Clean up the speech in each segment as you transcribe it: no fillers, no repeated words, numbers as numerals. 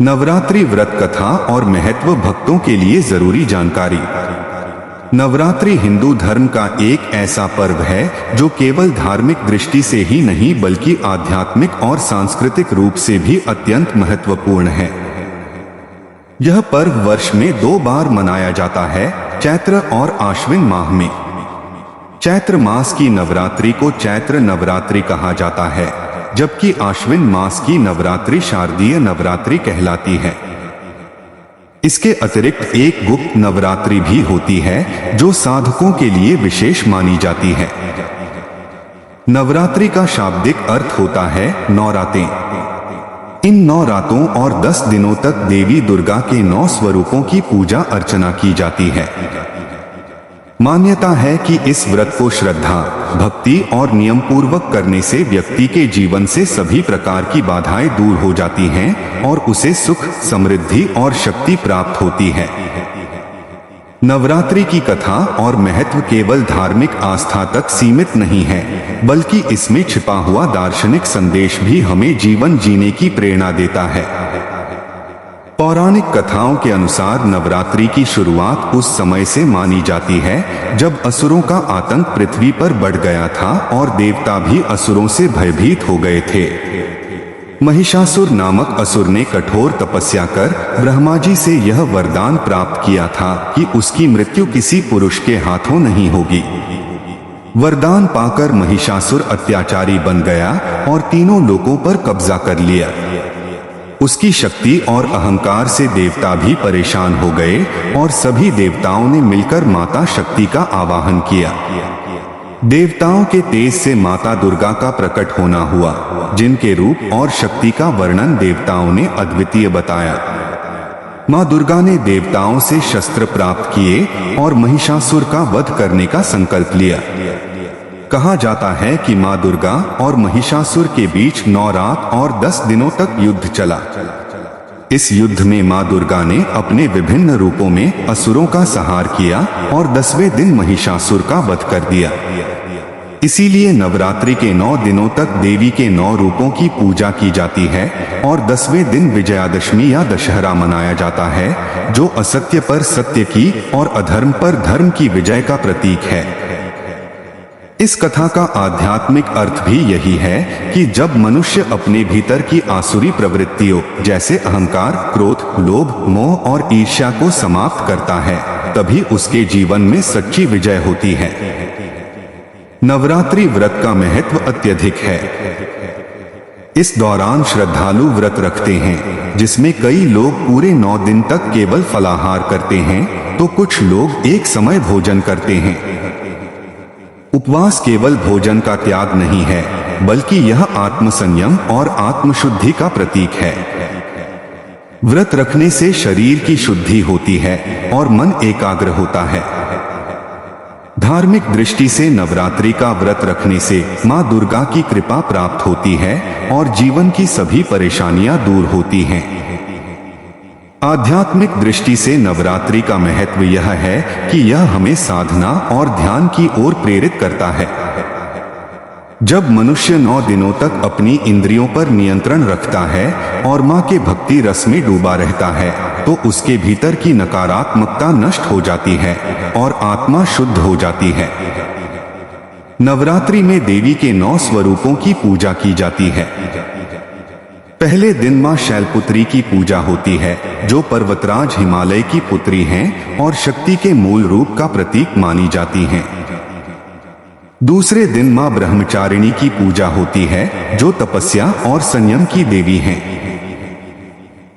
नवरात्रि व्रत कथा और महत्व भक्तों के लिए जरूरी जानकारी। नवरात्रि हिंदू धर्म का एक ऐसा पर्व है जो केवल धार्मिक दृष्टि से ही नहीं बल्कि आध्यात्मिक और सांस्कृतिक रूप से भी अत्यंत महत्वपूर्ण है। यह पर्व वर्ष में 2 बार मनाया जाता है, चैत्र और आश्विन माह में। चैत्र मास की नवरात्रि को चैत्र नवरात्रि कहा जाता है, जबकि आश्विन मास की नवरात्रि शारदीय नवरात्रि कहलाती है। इसके अतिरिक्त एक गुप्त नवरात्रि भी होती है जो साधकों के लिए विशेष मानी जाती है। नवरात्रि का शाब्दिक अर्थ होता है नौरातें। इन 9 रातों और 10 दिनों तक देवी दुर्गा के 9 स्वरूपों की पूजा अर्चना की जाती है। मान्यता है कि इस व्रत को श्रद्धा, भक्ति और नियम पूर्वक करने से व्यक्ति के जीवन से सभी प्रकार की बाधाएं दूर हो जाती हैं और उसे सुख, समृद्धि और शक्ति प्राप्त होती है। नवरात्रि की कथा और महत्व केवल धार्मिक आस्था तक सीमित नहीं है, बल्कि इसमें छिपा हुआ दार्शनिक संदेश भी हमें जीवन जीने की प्रेरणा देता है। पौराणिक कथाओं के अनुसार नवरात्रि की शुरुआत उस समय से मानी जाती है जब असुरों का आतंक पृथ्वी पर बढ़ गया था और देवता भी असुरों से भयभीत हो गए थे। महिषासुर नामक असुर ने कठोर तपस्या कर ब्रह्मा जी से यह वरदान प्राप्त किया था कि उसकी मृत्यु किसी पुरुष के हाथों नहीं होगी। वरदान पाकर महिषासुर अत्याचारी बन गया और तीनों लोकों पर कब्जा कर लिया। उसकी शक्ति और अहंकार से देवता भी परेशान हो गए और सभी देवताओं ने मिलकर माता शक्ति का आवाहन किया। देवताओं के तेज से माता दुर्गा का प्रकट होना हुआ, जिनके रूप और शक्ति का वर्णन देवताओं ने अद्वितीय बताया। मां दुर्गा ने देवताओं से शस्त्र प्राप्त किए और महिषासुर का वध करने का संकल्प लिया। कहा जाता है कि मां दुर्गा और महिषासुर के बीच 9 रात और 10 दिनों तक युद्ध चला। इस युद्ध में मां दुर्गा ने अपने विभिन्न रूपों में असुरों का संहार किया और 10वें दिन महिषासुर का वध कर दिया। इसीलिए नवरात्रि के 9 दिनों तक देवी के 9 रूपों की पूजा की जाती है और 10वें दिन विजयादशमी या दशहरा मनाया जाता है, जो असत्य पर सत्य की और अधर्म पर धर्म की विजय का प्रतीक है। इस कथा का आध्यात्मिक अर्थ भी यही है कि जब मनुष्य अपने भीतर की आसुरी प्रवृत्तियों जैसे अहंकार, क्रोध, लोभ, मोह और ईर्ष्या को समाप्त करता है, तभी उसके जीवन में सच्ची विजय होती है। नवरात्रि व्रत का महत्व अत्यधिक है। इस दौरान श्रद्धालु व्रत रखते हैं, जिसमें कई लोग पूरे 9 दिन तक केवल फलाहार करते हैं, तो कुछ लोग एक समय भोजन करते हैं। उपवास केवल भोजन का त्याग नहीं है, बल्कि यह आत्मसंयम और आत्मशुद्धि का प्रतीक है। व्रत रखने से शरीर की शुद्धि होती है और मन एकाग्र होता है। धार्मिक दृष्टि से नवरात्रि का व्रत रखने से मां दुर्गा की कृपा प्राप्त होती है और जीवन की सभी परेशानियां दूर होती हैं। आध्यात्मिक दृष्टि से नवरात्रि का महत्व यह है कि यह हमें साधना और ध्यान की ओर प्रेरित करता है। जब मनुष्य 9 दिनों तक अपनी इंद्रियों पर नियंत्रण रखता है और मां के भक्ति रस में डूबा रहता है, तो उसके भीतर की नकारात्मकता नष्ट हो जाती है और आत्मा शुद्ध हो जाती है। नवरात्रि में देवी के 9 स्वरूपों की पूजा की जाती है। पहले दिन मां शैलपुत्री की पूजा होती है, जो पर्वतराज हिमालय की पुत्री हैं और शक्ति के मूल रूप का प्रतीक मानी जाती हैं। दूसरे दिन मां ब्रह्मचारिणी की पूजा होती है, जो तपस्या और संयम की देवी हैं।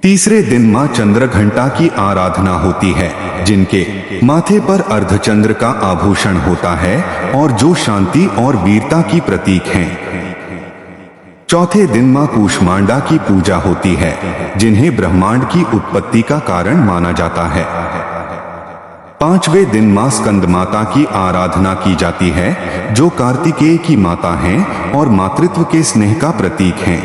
तीसरे दिन मां चंद्रघंटा की आराधना होती है, जिनके माथे पर अर्धचंद्र का आभूषण होता है और जो शांति और वीरता की प्रतीक हैं। चौथे दिन मां कूष्मांडा की पूजा होती है, जिन्हें ब्रह्मांड की उत्पत्ति का कारण माना जाता है। 5वें दिन मां स्कंदमाता की आराधना की जाती है, जो कार्तिकेय की माता हैं और मातृत्व के स्नेह का प्रतीक हैं।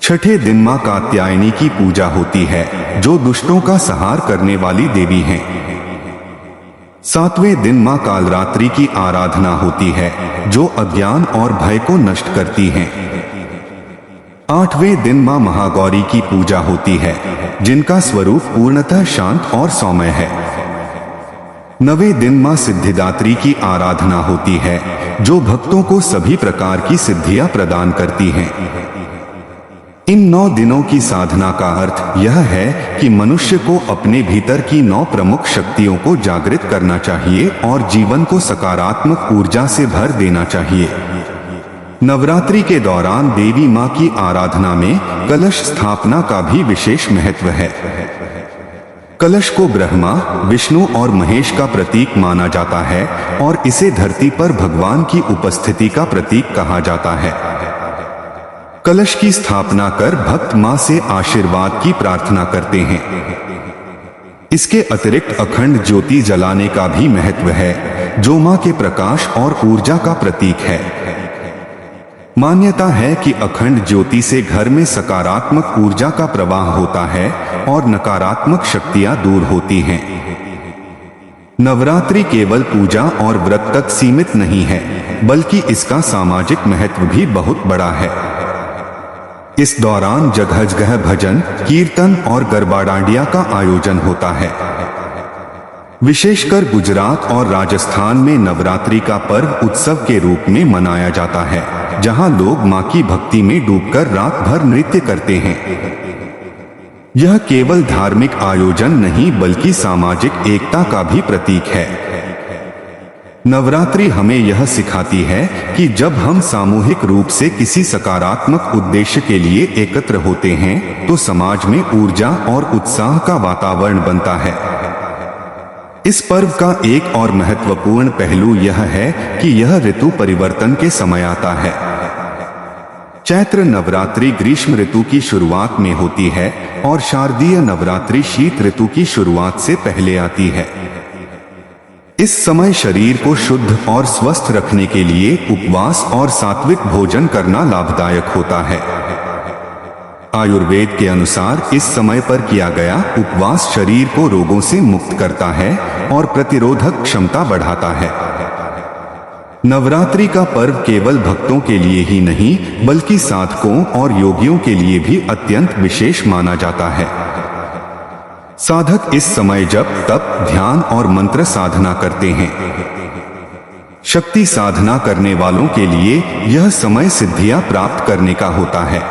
छठे दिन मां कात्यायनी की पूजा होती है, जो दुष्टों का संहार करने वाली देवी हैं। 7वें दिन मां कालरात्रि की आराधना होती है, जो अज्ञान और भय को नष्ट करती हैं। 8वें दिन मां महागौरी की पूजा होती है, जिनका स्वरूप पूर्णतः शांत और सौम्य है। 9वें दिन मां सिद्धिदात्री की आराधना होती है, जो भक्तों को सभी प्रकार की सिद्धियां प्रदान करती हैं। इन 9 दिनों की साधना का अर्थ यह है कि मनुष्य को अपने भीतर की 9 प्रमुख शक्तियों को जागृत करना चाहिए और जीवन को सकारात्मक ऊर्जा से भर देना चाहिए। नवरात्रि के दौरान देवी मां की आराधना में कलश स्थापना का भी विशेष महत्व है। कलश को ब्रह्मा, विष्णु और महेश का प्रतीक माना जाता है और इसे धरती पर भगवान की उपस्थिति का प्रतीक कहा जाता है। कलश की स्थापना कर भक्त मां से आशीर्वाद की प्रार्थना करते हैं। इसके अतिरिक्त अखंड ज्योति जलाने का भी महत्व है, जो मां के प्रकाश और ऊर्जा का प्रतीक है। मान्यता है कि अखंड ज्योति से घर में सकारात्मक ऊर्जा का प्रवाह होता है और नकारात्मक शक्तियां दूर होती हैं। नवरात्रि केवल पूजा और व्रत तक सीमित नहीं है, बल्कि इसका सामाजिक महत्व भी बहुत बड़ा है। इस दौरान जगह जगह भजन, कीर्तन और गरबा डांडिया का आयोजन होता है। विशेषकर गुजरात और राजस्थान में नवरात्रि का पर्व उत्सव के रूप में मनाया जाता है, जहां लोग मां की भक्ति में डूबकर रात भर नृत्य करते हैं। यह केवल धार्मिक आयोजन नहीं बल्कि सामाजिक एकता का भी प्रतीक है। नवरात्रि हमें यह सिखाती है कि जब हम सामूहिक रूप से किसी सकारात्मक उद्देश्य के लिए एकत्र होते हैं, तो समाज में ऊर्जा और उत्साह का वातावरण बनता है। इस पर्व का एक और महत्वपूर्ण पहलू यह है कि यह ऋतु परिवर्तन के समय आता है। चैत्र नवरात्रि ग्रीष्म ऋतु की शुरुआत में होती है और शारदीय नवरात्रि शीत ऋतु की शुरुआत से पहले आती है। इस समय शरीर को शुद्ध और स्वस्थ रखने के लिए उपवास और सात्विक भोजन करना लाभदायक होता है। आयुर्वेद के अनुसार इस समय पर किया गया उपवास शरीर को रोगों से मुक्त करता है और प्रतिरोधक क्षमता बढ़ाता है। नवरात्रि का पर्व केवल भक्तों के लिए ही नहीं बल्कि साधकों और योगियों के लिए भी अत्यंत विशेष माना जाता है। साधक इस समय जप, तप, ध्यान और मंत्र साधना करते हैं। शक्ति साधना करने वालों के लिए यह समय सिद्धियां प्राप्त करने का होता है।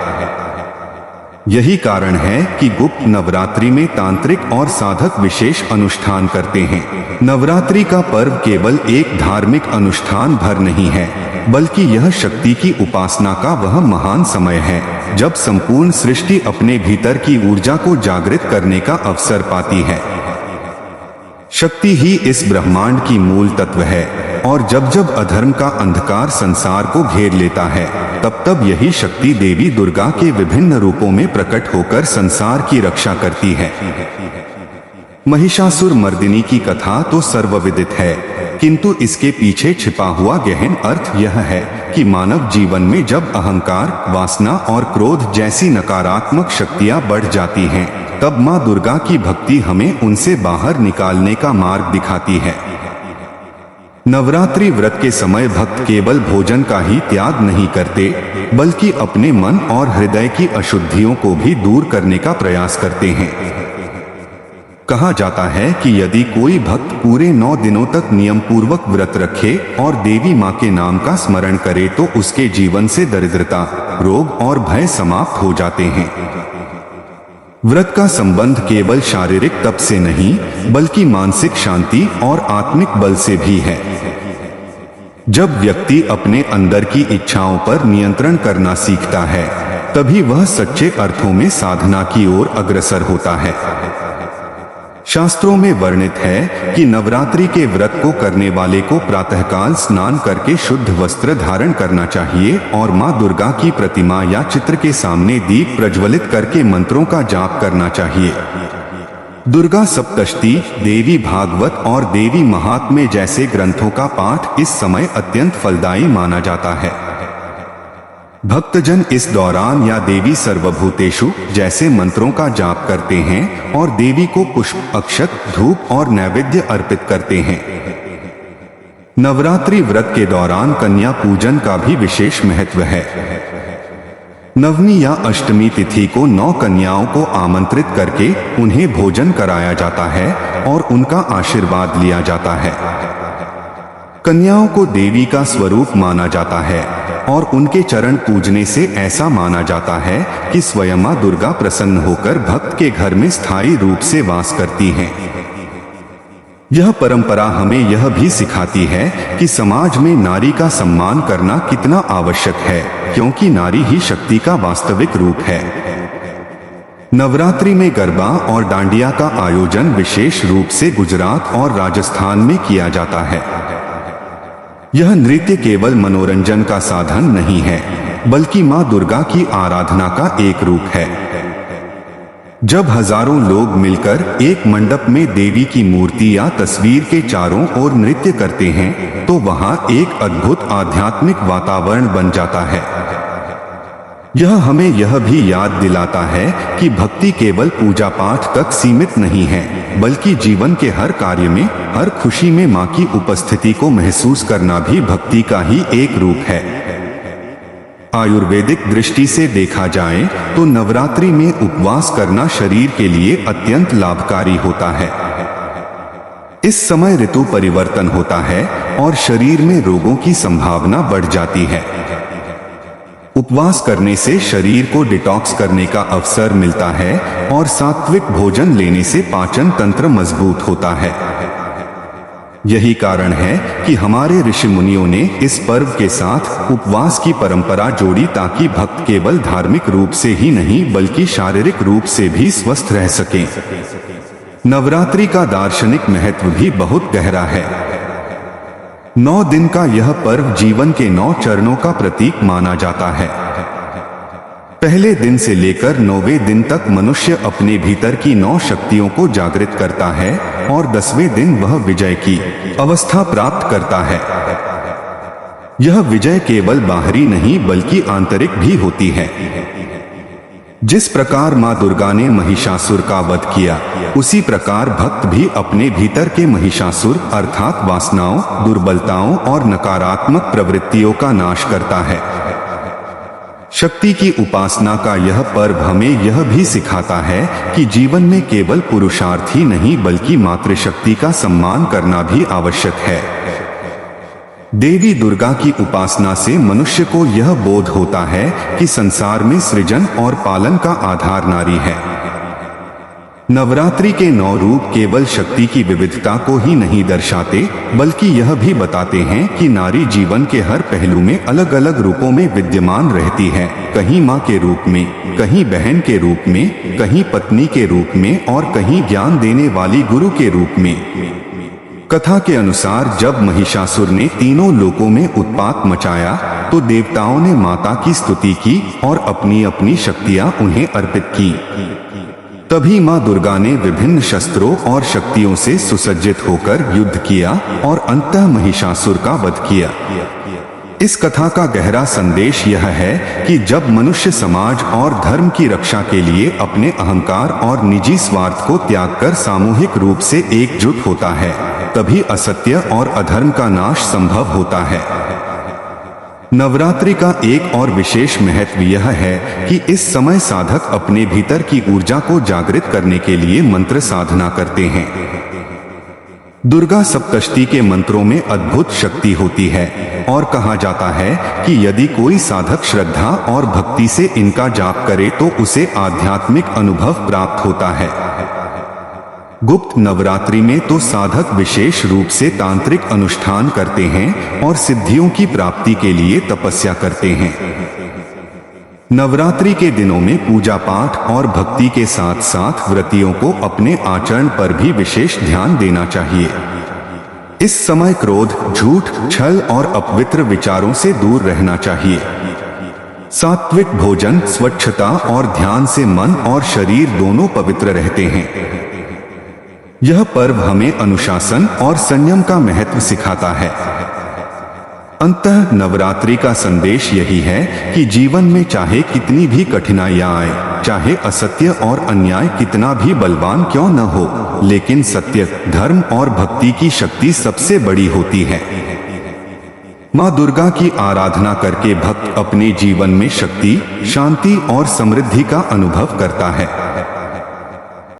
यही कारण है कि गुप्त नवरात्रि में तांत्रिक और साधक विशेष अनुष्ठान करते हैं। नवरात्रि का पर्व केवल एक धार्मिक अनुष्ठान भर नहीं है, बल्कि यह शक्ति की उपासना का वह महान समय है जब संपूर्ण सृष्टि अपने भीतर की ऊर्जा को जागृत करने का अवसर पाती है। शक्ति ही इस ब्रह्मांड की मूल तत्व है और जब जब अधर्म का अंधकार संसार को घेर लेता है, तब तब यही शक्ति देवी दुर्गा के विभिन्न रूपों में प्रकट होकर संसार की रक्षा करती है। महिषासुर मर्दिनी की कथा तो सर्वविदित है, किंतु इसके पीछे छिपा हुआ गहन अर्थ यह है कि मानव जीवन में जब अहंकार, वासना और क्रोध जैसी नकारात्मक शक्तियां बढ़ जाती हैं, तब मां दुर्गा की भक्ति हमें उनसे बाहर निकालने का मार्ग दिखाती है। नवरात्रि व्रत के समय भक्त केवल भोजन का ही त्याग नहीं करते, बल्कि अपने मन और हृदय की अशुद्धियों को भी दूर करने का प्रयास करते हैं। कहा जाता है कि यदि कोई भक्त पूरे 9 दिनों तक नियम पूर्वक व्रत रखे और देवी मां के नाम का स्मरण करे तो उसके जीवन से दरिद्रता, रोग और भय समाप्त हो जाते हैं। व्रत का संबंध केवल शारीरिक तप से नहीं बल्कि मानसिक शांति और आत्मिक बल से भी है। जब व्यक्ति अपने अंदर की इच्छाओं पर नियंत्रण करना सीखता है, तभी वह सच्चे अर्थों में साधना की ओर अग्रसर होता है। शास्त्रों में वर्णित है कि नवरात्रि के व्रत को करने वाले को प्रातःकाल स्नान करके शुद्ध वस्त्र धारण करना चाहिए और मां दुर्गा की प्रतिमा या चित्र के सामने दीप प्रज्वलित करके मंत्रों का जाप करना चाहिए। दुर्गा सप्तशती, देवी भागवत और देवी महात्म्य जैसे ग्रंथों का पाठ इस समय अत्यंत फलदायी माना जाता है। भक्तजन इस दौरान या देवी सर्वभूतेषु जैसे मंत्रों का जाप करते हैं और देवी को पुष्प, अक्षत, धूप और नैवेद्य अर्पित करते हैं। नवरात्रि व्रत के दौरान कन्या पूजन का भी विशेष महत्व है। नवमी या अष्टमी तिथि को 9 कन्याओं को आमंत्रित करके उन्हें भोजन कराया जाता है और उनका आशीर्वाद लिया जाता है। कन्याओं को देवी का स्वरूप माना जाता है और उनके चरण पूजने से ऐसा माना जाता है कि स्वयं मां दुर्गा प्रसन्न होकर भक्त के घर में स्थायी रूप से वास करती हैं। यह परंपरा हमें यह भी सिखाती है कि समाज में नारी का सम्मान करना कितना आवश्यक है, क्योंकि नारी ही शक्ति का वास्तविक रूप है। नवरात्रि में गरबा और डांडिया का आयोजन विशेष रूप से गुजरात और राजस्थान में किया जाता है। यह नृत्य केवल मनोरंजन का साधन नहीं है, बल्कि मां दुर्गा की आराधना का एक रूप है। जब हजारों लोग मिलकर एक मंडप में देवी की मूर्ति या तस्वीर के चारों ओर नृत्य करते हैं, तो वहां एक अद्भुत आध्यात्मिक वातावरण बन जाता है। यह हमें यह भी याद दिलाता है कि भक्ति केवल पूजा पाठ तक सीमित नहीं है, बल्कि जीवन के हर कार्य में, हर खुशी में मां की उपस्थिति को महसूस करना भी भक्ति का ही एक रूप है। आयुर्वेदिक दृष्टि से देखा जाए तो नवरात्रि में उपवास करना शरीर के लिए अत्यंत लाभकारी होता है। इस समय ऋतु परिवर्तन होता है और शरीर में रोगों की संभावना बढ़ जाती है। उपवास करने से शरीर को डिटॉक्स करने का अवसर मिलता है और सात्विक भोजन लेने से पाचन तंत्र मजबूत होता है। यही कारण है कि हमारे ऋषि मुनियों ने इस पर्व के साथ उपवास की परंपरा जोड़ी, ताकि भक्त केवल धार्मिक रूप से ही नहीं बल्कि शारीरिक रूप से भी स्वस्थ रह सकें। नवरात्रि का दार्शनिक महत्व भी बहुत गहरा है। 9 दिन का यह पर्व जीवन के 9 चरणों का प्रतीक माना जाता है। पहले दिन से लेकर 9वें दिन तक मनुष्य अपने भीतर की 9 शक्तियों को जागृत करता है और 10वें दिन वह विजय की अवस्था प्राप्त करता है। यह विजय केवल बाहरी नहीं बल्कि आंतरिक भी होती है। जिस प्रकार मां दुर्गा ने महिषासुर का वध किया, उसी प्रकार भक्त भी अपने भीतर के महिषासुर अर्थात वासनाओं, दुर्बलताओं और नकारात्मक प्रवृत्तियों का नाश करता है। शक्ति की उपासना का यह पर्व हमें यह भी सिखाता है कि जीवन में केवल पुरुषार्थ ही नहीं बल्कि मातृशक्ति का सम्मान करना भी आवश्यक है। देवी दुर्गा की उपासना से मनुष्य को यह बोध होता है कि संसार में सृजन और पालन का आधार नारी है। नवरात्रि के 9 रूप केवल शक्ति की विविधता को ही नहीं दर्शाते, बल्कि यह भी बताते हैं कि नारी जीवन के हर पहलू में अलग अलग रूपों में विद्यमान रहती है, कहीं मां के रूप में, कहीं बहन के रूप में, कहीं पत्नी के रूप में और कहीं ज्ञान देने वाली गुरु के रूप में। कथा के अनुसार जब महिषासुर ने तीनों लोकों में उत्पात मचाया, तो देवताओं ने माता की स्तुति की और अपनी अपनी शक्तियां उन्हें अर्पित की। तभी मां दुर्गा ने विभिन्न शस्त्रों और शक्तियों से सुसज्जित होकर युद्ध किया और अंततः महिषासुर का वध किया। इस कथा का गहरा संदेश यह है कि जब मनुष्य समाज और धर्म की रक्षा के लिए अपने अहंकार और निजी स्वार्थ को त्याग कर सामूहिक रूप से एकजुट होता है, तभी असत्य और अधर्म का नाश संभव होता है। नवरात्रि का एक और विशेष महत्व यह है कि इस समय साधक अपने भीतर की ऊर्जा को जागृत करने के लिए मंत्र साधना करते हैं। दुर्गा सप्तशती के मंत्रों में अद्भुत शक्ति होती है और कहा जाता है कि यदि कोई साधक श्रद्धा और भक्ति से इनका जाप करे तो उसे आध्यात्मिक अनुभव प्राप्त होता है। गुप्त नवरात्रि में तो साधक विशेष रूप से तांत्रिक अनुष्ठान करते हैं और सिद्धियों की प्राप्ति के लिए तपस्या करते हैं। नवरात्रि के दिनों में पूजा पाठ और भक्ति के साथ साथ व्रतियों को अपने आचरण पर भी विशेष ध्यान देना चाहिए। इस समय क्रोध, झूठ, छल और अपवित्र विचारों से दूर रहना चाहिए। सात्विक भोजन, स्वच्छता और ध्यान से मन और शरीर दोनों पवित्र रहते हैं। यह पर्व हमें अनुशासन और संयम का महत्व सिखाता है। अंततः नवरात्रि का संदेश यही है कि जीवन में चाहे कितनी भी कठिनाइयां आए, चाहे असत्य और अन्याय कितना भी बलवान क्यों न हो, लेकिन सत्य, धर्म और भक्ति की शक्ति सबसे बड़ी होती है। माँ दुर्गा की आराधना करके भक्त अपने जीवन में शक्ति, शांति और समृद्धि का अनुभव करता है।